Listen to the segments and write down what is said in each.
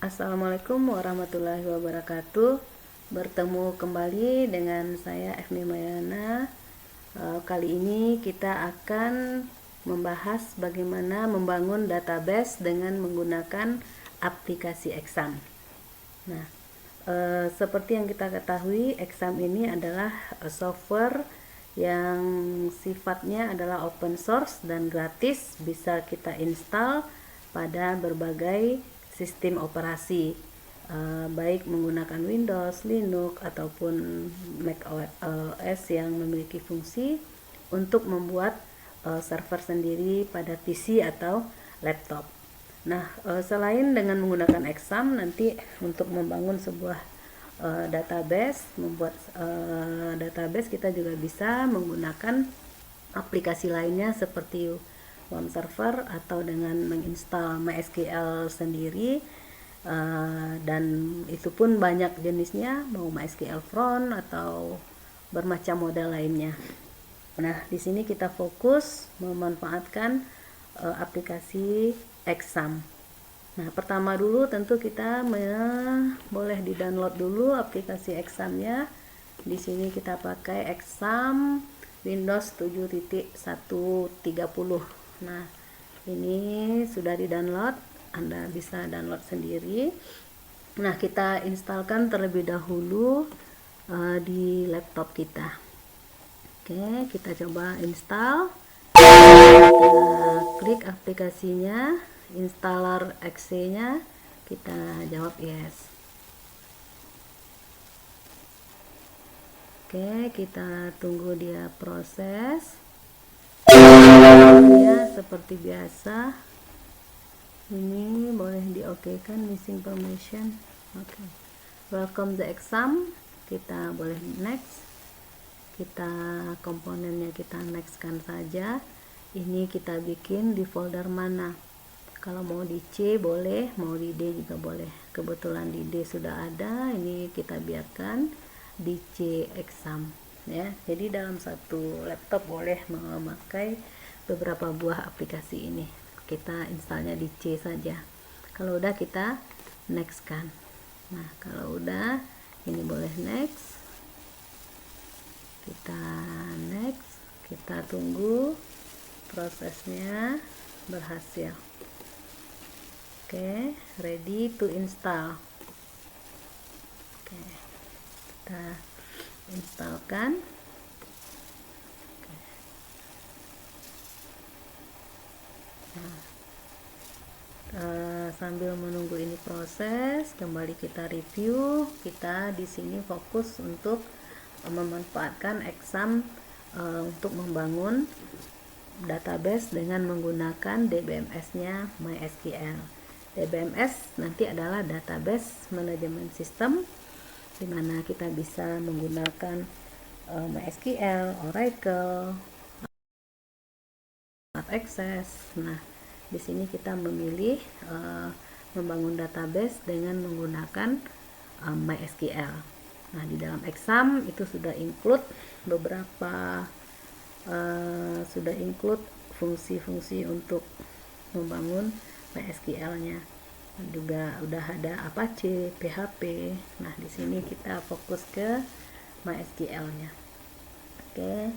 Assalamualaikum warahmatullahi wabarakatuh. Bertemu kembali dengan saya Efni Mayana. Kali ini kita akan membahas bagaimana membangun database dengan menggunakan aplikasi Exam. Nah, seperti yang kita ketahui, Exam ini adalah software yang sifatnya adalah open source dan gratis, bisa kita install pada berbagai sistem operasi, baik menggunakan Windows, Linux ataupun Mac OS yang memiliki fungsi untuk membuat server sendiri pada PC atau laptop. Nah, selain dengan menggunakan Exam, nanti untuk membangun sebuah database, membuat database, kita juga bisa menggunakan aplikasi lainnya seperti One Server atau dengan menginstal MySQL sendiri, dan itu pun banyak jenisnya, mau MySQL Front atau bermacam model lainnya. Nah, di sini kita fokus memanfaatkan aplikasi Exam. Nah, pertama dulu tentu kita boleh di-download dulu aplikasi Examnya. Di sini kita pakai Exam Windows 7.130. Nah, ini sudah di-download, Anda bisa download sendiri. Nah, kita instalkan terlebih dahulu di laptop kita. Oke, kita coba install. Kita klik aplikasinya, installer exe-nya, kita jawab yes. Oke, kita tunggu dia proses. Ya, seperti biasa. Ini boleh di-oke-kan, missing permission. Oke. Welcome the exam. Kita boleh next. Kita komponennya kita next-kan saja. Ini kita bikin di folder mana. Kalau mau di C boleh, mau di D juga boleh. Kebetulan di D sudah ada, ini kita biarkan di C Exam ya. Jadi dalam satu laptop boleh memakai beberapa buah aplikasi ini. Kita installnya di C saja. Kalau udah kita next kan. Nah, kalau udah ini boleh next. Kita next, kita tunggu prosesnya berhasil. Oke, ready to install. Oke, kita instalkan. Nah, sambil menunggu ini proses, kembali kita review. Kita di sini fokus untuk memanfaatkan Exam untuk membangun database dengan menggunakan DBMS-nya MySQL. DBMS nanti adalah database management system, di mana kita bisa menggunakan MySQL, Oracle, Access. Nah, di sini kita memilih membangun database dengan menggunakan MySQL. Nah, di dalam Exam itu sudah include beberapa fungsi-fungsi untuk membangun MySQL-nya. Juga udah ada Apache, PHP. Nah, di sini kita fokus ke MySQL-nya. Oke,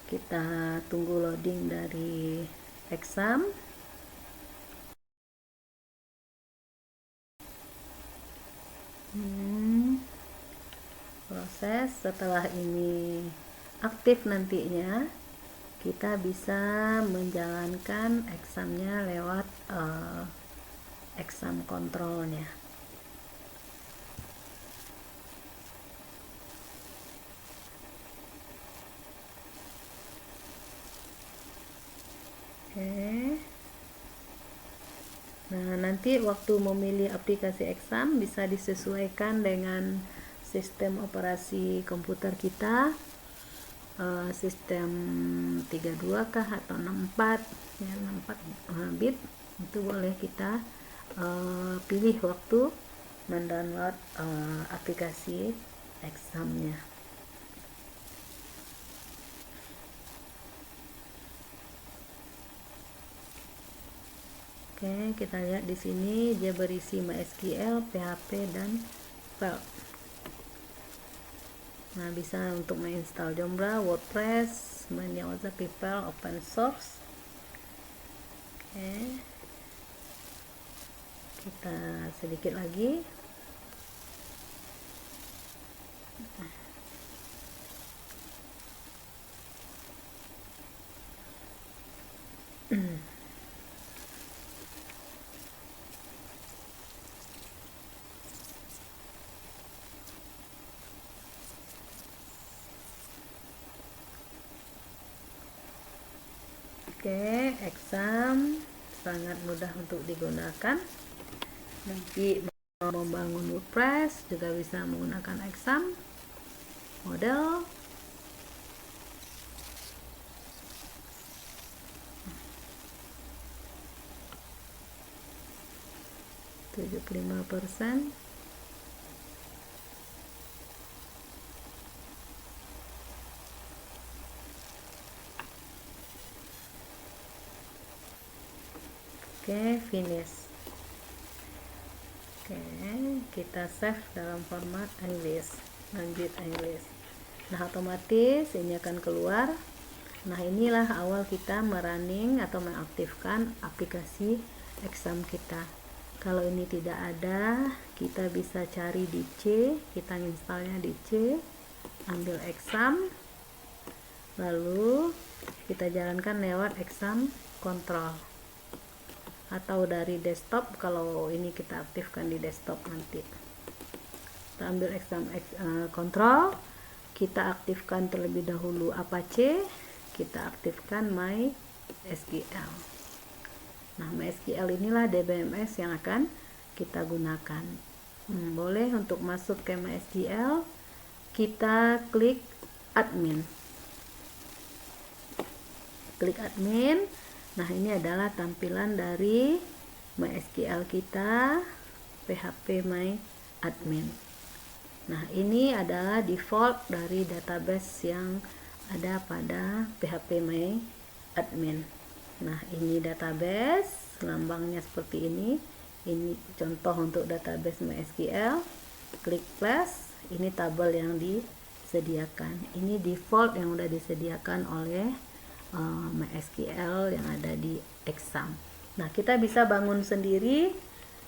kita tunggu loading dari Exam. Proses setelah ini aktif, nantinya kita bisa menjalankan examnya lewat exam kontrolnya. Oke. Nah, nanti waktu memilih aplikasi Exam bisa disesuaikan dengan sistem operasi komputer kita, sistem 32 kah atau 64 ya, 64 bit. Itu boleh kita pilih waktu mendownload aplikasi Examnya. Oke, kita lihat di sini dia berisi MySQL, PHP dan file. Nah, bisa untuk menginstal Joomla, WordPress, Wazaki file open source. Oke, kita sedikit lagi. Oke, exam sangat mudah untuk digunakan. Nanti mau membangun WordPress juga bisa menggunakan exam model. %75. Oke, finish. Oke, kita save dalam format English. Lanjut English. Nah, otomatis ini akan keluar. Nah, inilah awal kita merunning atau mengaktifkan aplikasi exam kita. Kalau ini tidak ada, kita bisa cari di C, kita installnya di C, ambil exam, lalu kita jalankan lewat exam control, atau dari desktop kalau ini kita aktifkan di desktop nanti. Kita ambil exam control, kita aktifkan terlebih dahulu Apache, kita aktifkan MySQL. Nah, MySQL inilah DBMS yang akan kita gunakan. Boleh untuk masuk ke MySQL, kita klik admin. Klik admin. Nah, ini adalah tampilan dari MySQL kita, PHP MyAdmin. Nah, ini adalah default dari database yang ada pada PHP MyAdmin. Nah, ini database, lambangnya seperti ini. Ini contoh untuk database MySQL. Klik plus, ini tabel yang disediakan. Ini default yang sudah disediakan oleh MySQL yang ada di exam. Nah, kita bisa bangun sendiri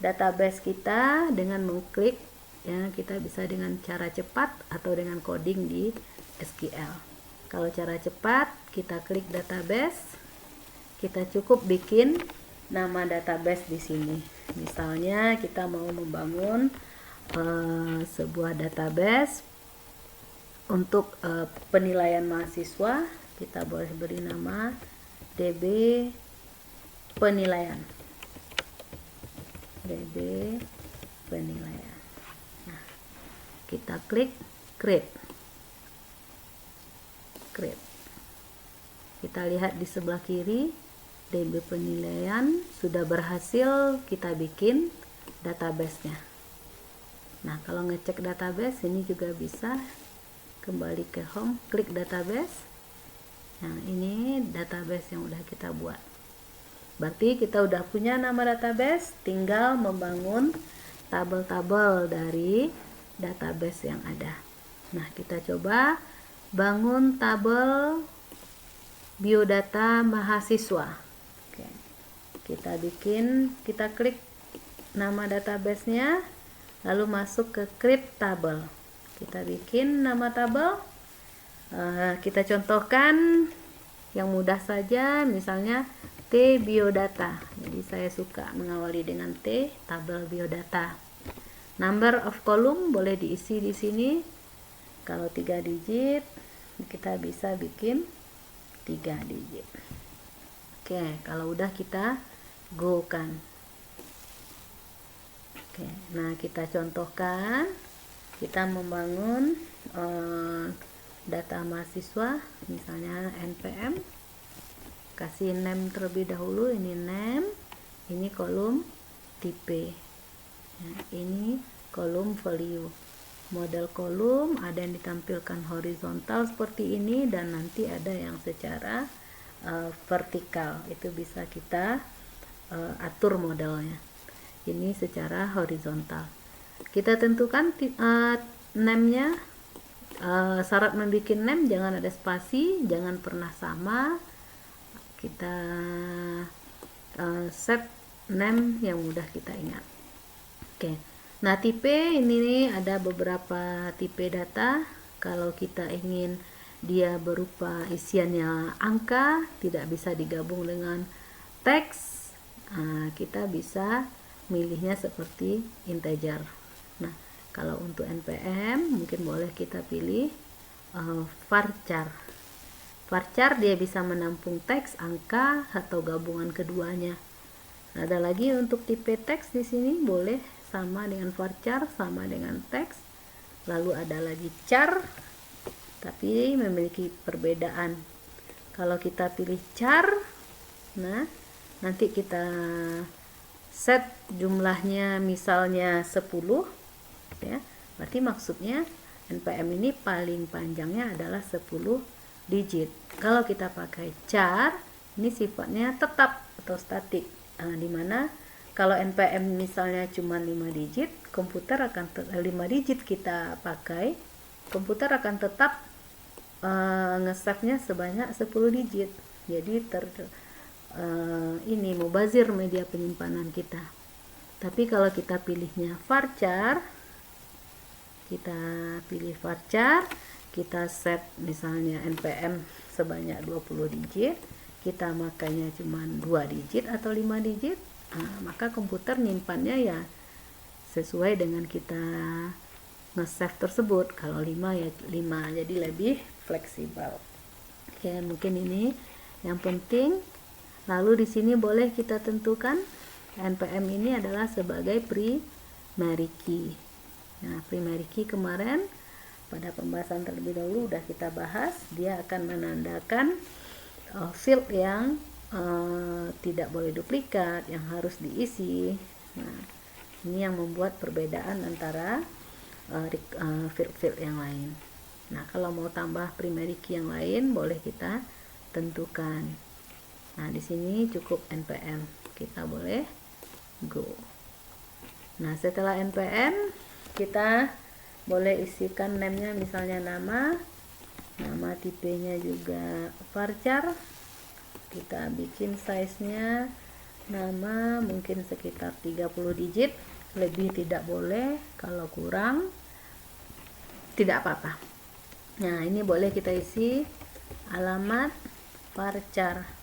database kita dengan mengklik, ya, kita bisa dengan cara cepat atau dengan coding di SQL. Kalau cara cepat, kita klik database, kita cukup bikin nama database di sini. Misalnya kita mau membangun sebuah database untuk penilaian mahasiswa, kita boleh beri nama DB penilaian. DB penilaian. Nah, kita klik create. Kita lihat di sebelah kiri, DB penilaian sudah berhasil kita bikin database-nya. Nah, kalau ngecek database ini juga bisa kembali ke home, klik database. Nah, ini database yang udah kita buat. Berarti kita udah punya nama database, tinggal membangun tabel-tabel dari database yang ada. Nah, kita coba bangun tabel biodata mahasiswa. Oke. Kita klik nama database-nya, lalu masuk ke create tabel. Kita bikin nama tabel. Kita contohkan yang mudah saja, misalnya T biodata. Jadi saya suka mengawali dengan T, tabel biodata. Number of column boleh diisi di sini. Kalau 3 digit, kita bisa bikin 3 digit. Oke, kalau udah kita go kan. Oke, nah kita contohkan, kita membangun data mahasiswa, misalnya NPM, kasih name terlebih dahulu, ini name, ini kolom tipe, nah, ini kolom value. Model kolom ada yang ditampilkan horizontal seperti ini, dan nanti ada yang secara vertikal. Itu bisa kita atur modelnya. Ini secara horizontal. Kita tentukan name-nya. Syarat membuat name jangan ada spasi, jangan pernah sama. Kita set name yang mudah kita ingat. Oke. Nah, tipe ini nih, ada beberapa tipe data. Kalau kita ingin dia berupa isiannya angka, tidak bisa digabung dengan teks, kita bisa milihnya seperti integer. Nah, kalau untuk NPM mungkin boleh kita pilih varchar. Varchar dia bisa menampung teks, angka, atau gabungan keduanya. Ada lagi untuk tipe teks di sini, boleh sama dengan varchar, sama dengan teks. Lalu ada lagi char, tapi memiliki perbedaan. Kalau kita pilih char, nah nanti kita set jumlahnya misalnya 10 ya. Berarti maksudnya NPM ini paling panjangnya adalah 10 digit. Kalau kita pakai char, ini sifatnya tetap atau statik. Dimana kalau NPM misalnya cuma 5 digit, komputer akan 5 digit kita pakai, komputer akan tetap nge-save-nya sebanyak 10 digit. Jadi ini mubazir media penyimpanan kita. Tapi kalau kita pilihnya varchar, kita set misalnya NPM sebanyak 20 digit, kita makanya cuma 2 digit atau 5 digit, maka komputer nyimpannya ya sesuai dengan kita nge-save tersebut. Kalau 5 ya 5, jadi lebih fleksibel. Oke, mungkin ini yang penting. Lalu di sini boleh kita tentukan NPM ini adalah sebagai primary key. Nah, primary key kemarin pada pembahasan terlebih dahulu udah kita bahas, dia akan menandakan field yang tidak boleh duplikat, yang harus diisi. Nah, ini yang membuat perbedaan antara field-field yang lain. Nah, kalau mau tambah primary key yang lain boleh kita tentukan. Nah, di sini cukup NPM, kita boleh go. Nah, setelah NPM kita boleh isikan name-nya, misalnya nama tipenya juga varchar. Kita bikin size-nya nama mungkin sekitar 30 digit, lebih tidak boleh, kalau kurang tidak apa-apa. Nah, ini boleh kita isi alamat varchar.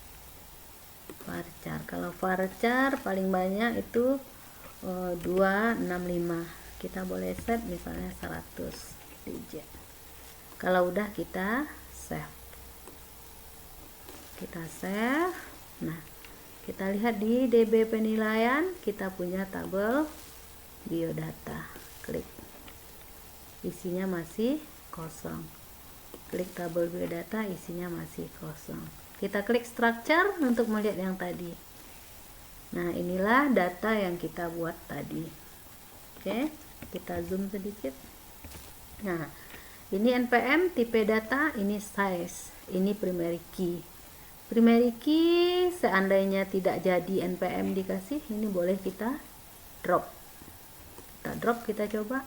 Kalau varchar paling banyak itu 265. Kita boleh set misalnya 100 digit. Kalau udah kita save. Nah, kita lihat di DB penilaian, kita punya tabel biodata. Klik. Isinya masih kosong. Klik tabel biodata, isinya masih kosong. Kita klik structure untuk melihat yang tadi. Nah, inilah data yang kita buat tadi. Oke, kita zoom sedikit. Nah, ini NPM, tipe data, ini size, ini primary key. Primary key seandainya tidak jadi NPM dikasih, ini boleh kita drop. Kita coba.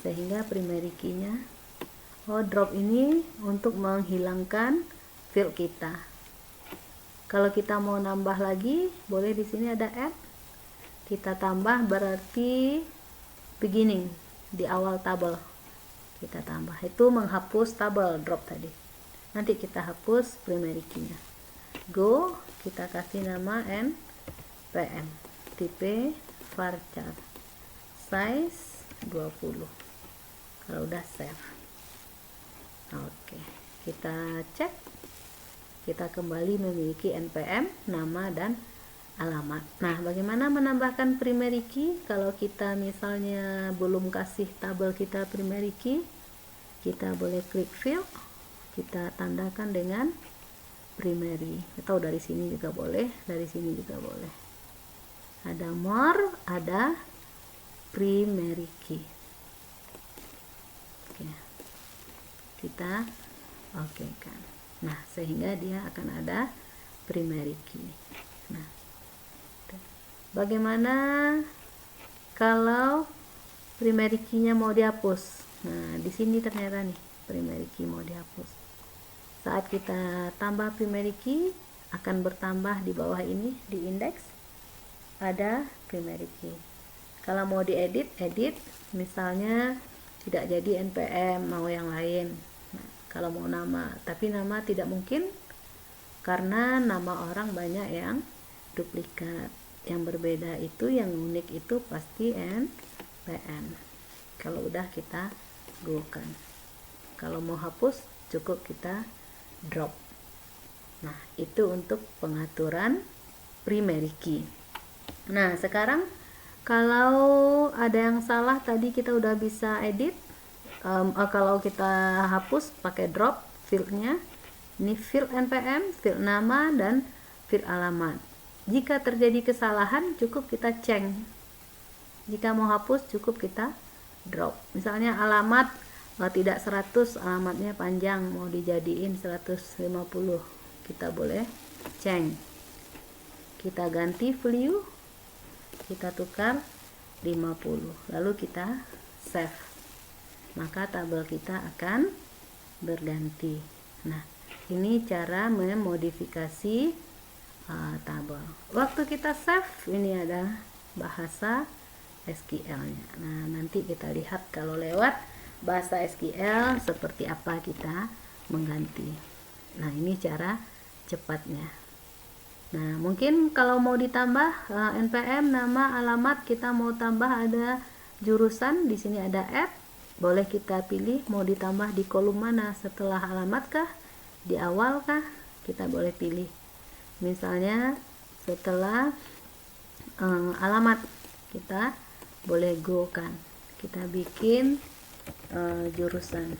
Sehingga primary key-nya drop ini untuk menghilangkan field kita. Kalau kita mau nambah lagi, boleh di sini ada add. Kita tambah berarti beginning, di awal tabel. Kita tambah. Itu menghapus tabel drop tadi. Nanti kita hapus primary key-nya. Go, kita kasih nama NPM. Tipe varchar. Size 20. Kalau udah save. Oke, kita cek. Kita kembali memiliki NPM, nama dan alamat. Nah, bagaimana menambahkan primary key? Kalau kita misalnya belum kasih tabel kita primary key, kita boleh klik field, kita tandakan dengan primary. Atau dari sini juga boleh, dari sini juga boleh. Ada more, ada primary key. Oke. Kita oke kan. Nah, sehingga dia akan ada primary key. Nah, Bagaimana kalau primary key-nya mau dihapus? Nah, di sini ternyata nih primary key mau dihapus. Saat kita tambah primary key, akan bertambah di bawah ini di index ada primary key. Kalau mau diedit, edit, misalnya tidak jadi npm, mau yang lain. Nah, kalau mau nama, tapi nama tidak mungkin karena nama orang banyak yang duplikat. Yang berbeda itu, yang unik itu pasti npm. Kalau udah kita go-kan. Kalau mau hapus cukup kita drop. Nah, itu untuk pengaturan primary key. Nah, sekarang kalau ada yang salah, tadi kita udah bisa edit. Kalau kita hapus pakai drop fieldnya, ini field npm, field nama, dan field alamat. Jika terjadi kesalahan cukup kita change. Jika mau hapus cukup kita drop. Misalnya alamat tidak 100, alamatnya panjang, mau dijadiin 150, kita boleh change. Kita ganti value, kita tukar 50, lalu kita save, maka tabel kita akan berganti. Nah, ini cara memodifikasi tabel. Waktu kita save, ini ada bahasa SQL-nya. Nah, nanti kita lihat kalau lewat bahasa SQL seperti apa kita mengganti. Nah, ini cara cepatnya. Nah, mungkin kalau mau ditambah npm, nama, alamat, kita mau tambah ada jurusan, di sini ada add, boleh kita pilih mau ditambah di kolom mana, setelah alamat kah, di awal kah, kita boleh pilih. Misalnya setelah alamat, kita boleh go kan, kita bikin jurusan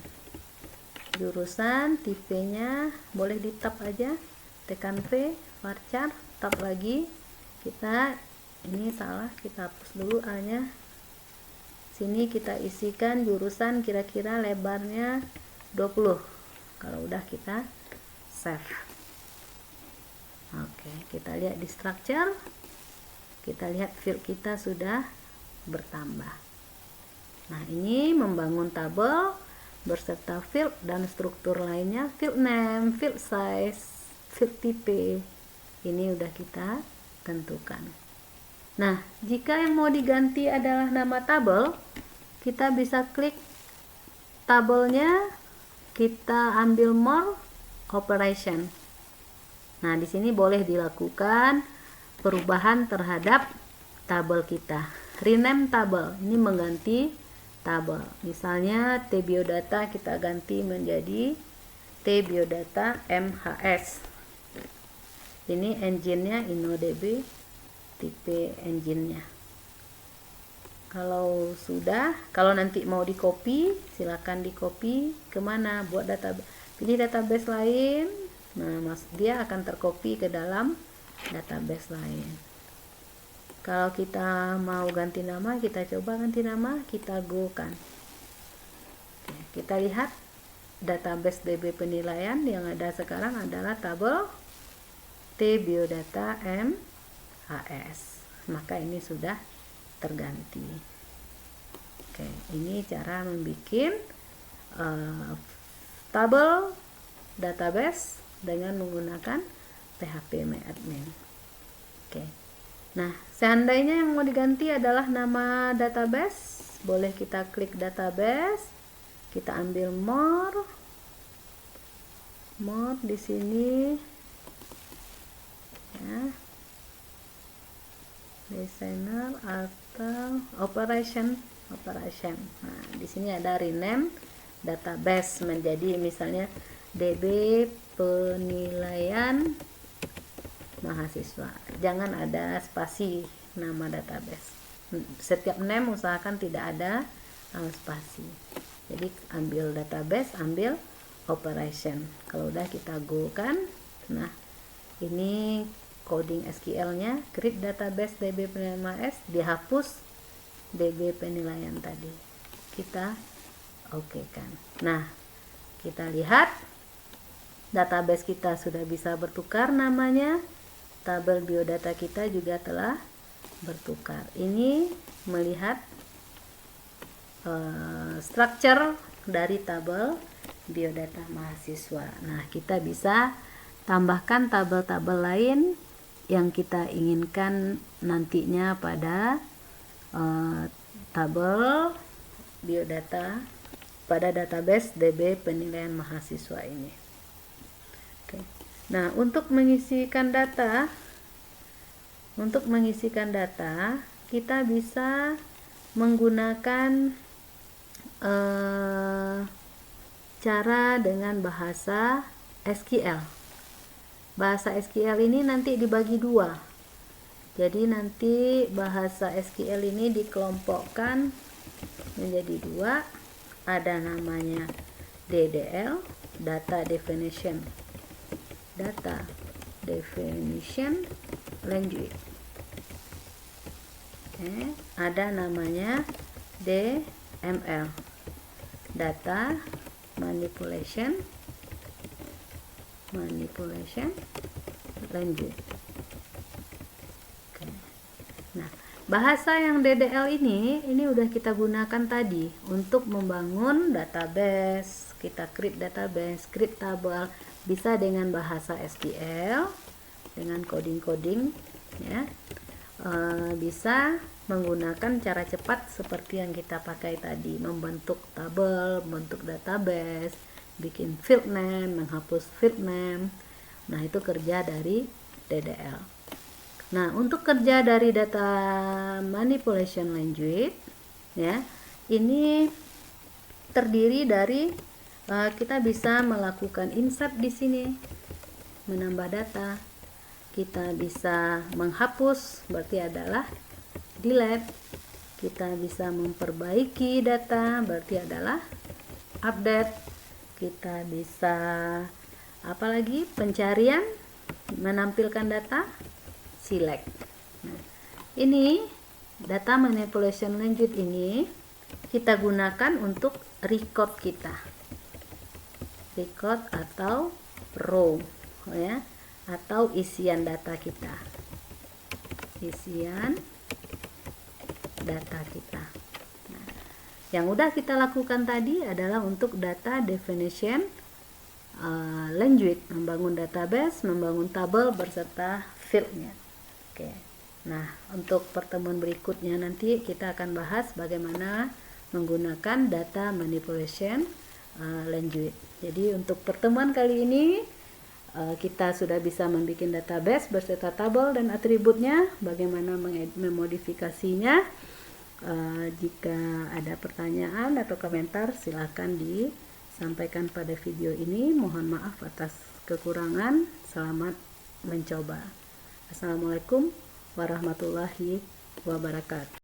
tipenya boleh di tab aja, tekan V, varchar, tab lagi, kita ini salah, kita hapus dulu A nya, sini kita isikan jurusan kira-kira lebarnya 20. Kalau udah kita save. Oke, kita lihat di structure, kita lihat field kita sudah bertambah. Nah, ini membangun tabel berserta field dan struktur lainnya, field name, field size, field type, ini udah kita tentukan. Nah, jika yang mau diganti adalah nama tabel, kita bisa klik tabelnya, kita ambil more operation. Nah, di sini boleh dilakukan perubahan terhadap tabel kita. Rename tabel, ini mengganti tabel. Misalnya tbiodata kita ganti menjadi tbiodata MHS. Ini engine-nya InnoDB, tipe engine-nya. Kalau sudah, kalau nanti mau di copy, silakan di copy kemana, buat database, pilih database lain. Nah, dia akan tercopy ke dalam database lain. Kalau kita mau ganti nama, kita coba ganti nama, kita go kan. Oke, kita lihat database DB penilaian yang ada sekarang adalah tabel tbiodata MHS. Maka ini sudah terganti. Oke, ini cara membuat tabel database dengan menggunakan phpMyAdmin. Oke. Nah, seandainya yang mau diganti adalah nama database, boleh kita klik database, kita ambil more di sini, ya, designer atau operation. Nah, di sini ada rename database menjadi misalnya DB penilaian mahasiswa. Jangan ada spasi nama database. Setiap name usahakan tidak ada spasi. Jadi ambil database, ambil operation. Kalau udah kita go kan. Nah, ini coding SQL-nya, create database DB penilaian MS, dihapus DB penilaian tadi. Kita oke kan. Nah, kita lihat database kita sudah bisa bertukar namanya. Tabel biodata kita juga telah bertukar. Ini melihat structure dari tabel biodata mahasiswa. Nah, kita bisa tambahkan tabel-tabel lain yang kita inginkan nantinya pada tabel biodata pada database DB penilaian mahasiswa ini. Oke. Nah, untuk mengisikan data kita bisa menggunakan cara dengan bahasa SQL. Bahasa SQL ini nanti dibagi dua. Jadi nanti bahasa SQL ini dikelompokkan menjadi dua. Ada namanya DDL, Data Definition Language. Ada namanya DML, Data Manipulation Language. Nah, bahasa yang DDL ini udah kita gunakan tadi untuk membangun database. Kita create database, create tabel, bisa dengan bahasa SQL, dengan coding ya. Bisa menggunakan cara cepat seperti yang kita pakai tadi, membentuk tabel, membentuk database, bikin field name, menghapus field name. Nah, itu kerja dari DDL. Nah, untuk kerja dari data manipulation language ya, ini terdiri dari kita bisa melakukan insert di sini, menambah data. Kita bisa menghapus, berarti adalah delete. Kita bisa memperbaiki data, berarti adalah update. Kita bisa apalagi pencarian, menampilkan data, select. Nah, ini data manipulation language ini kita gunakan untuk record kita, record atau row ya, atau isian data kita, Nah, yang udah kita lakukan tadi adalah untuk data definition language, membangun database, membangun tabel berserta fieldnya. Oke. Nah, untuk pertemuan berikutnya nanti kita akan bahas bagaimana menggunakan data manipulation language. Jadi untuk pertemuan kali ini kita sudah bisa membuat database berserta tabel dan atributnya, bagaimana memodifikasinya. Jika ada pertanyaan atau komentar, silakan disampaikan pada video ini. Mohon maaf atas kekurangan. Selamat mencoba. Assalamualaikum warahmatullahi wabarakatuh.